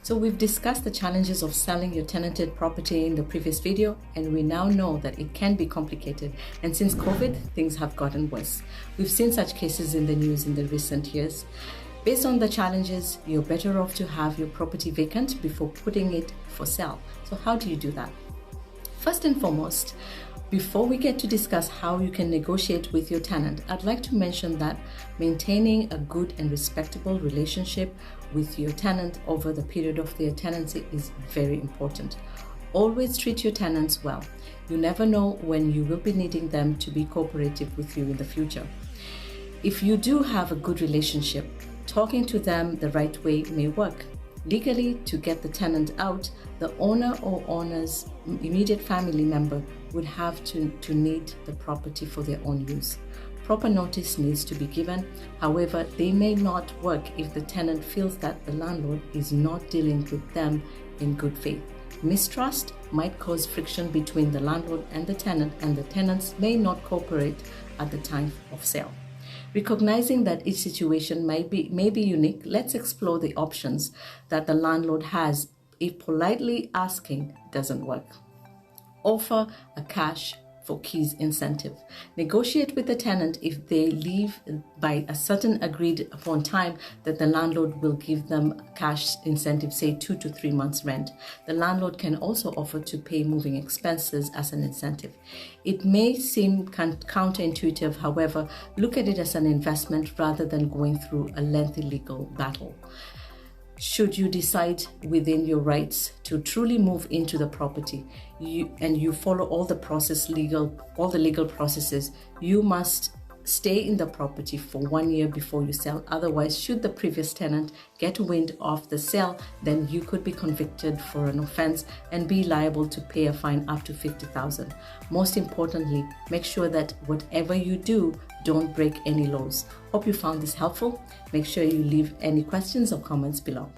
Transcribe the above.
So we've discussed the challenges of selling your tenanted property in the previous video, and we now know that it can be complicated. And since COVID, things have gotten worse. We've seen such cases in the news in the recent years. Based on the challenges, you're better off to have your property vacant before putting it for sale. So how do you do that? First and foremost, before we get to discuss how you can negotiate with your tenant, I'd like to mention that maintaining a good and respectable relationship with your tenant over the period of their tenancy is very important. Always treat your tenants well. You never know when you will be needing them to be cooperative with you in the future. If you do have a good relationship, talking to them the right way may work. Legally, to get the tenant out, the owner or owner's immediate family member would have to need the property for their own use. Proper notice needs to be given. However, they may not work if the tenant feels that the landlord is not dealing with them in good faith. Mistrust might cause friction between the landlord and the tenants may not cooperate at the time of sale. Recognizing that each situation may be unique, let's explore the options that the landlord has if politely asking doesn't work. Offer a cash for keys incentive. Negotiate with the tenant if they leave by a certain agreed upon time that the landlord will give them cash incentive, say 2 to 3 months rent. The landlord can also offer to pay moving expenses as an incentive. It may seem counterintuitive, however, look at it as an investment rather than going through a lengthy legal battle. Should you decide within your rights to truly move into the property, you follow all the legal processes, you must stay in the property for 1 year before you sell. Otherwise, should the previous tenant get wind of the sale, then you could be convicted for an offense and be liable to pay a fine up to 50,000. Most importantly, make sure that whatever you do, don't break any laws. Hope you found this helpful. Make sure you leave any questions or comments below.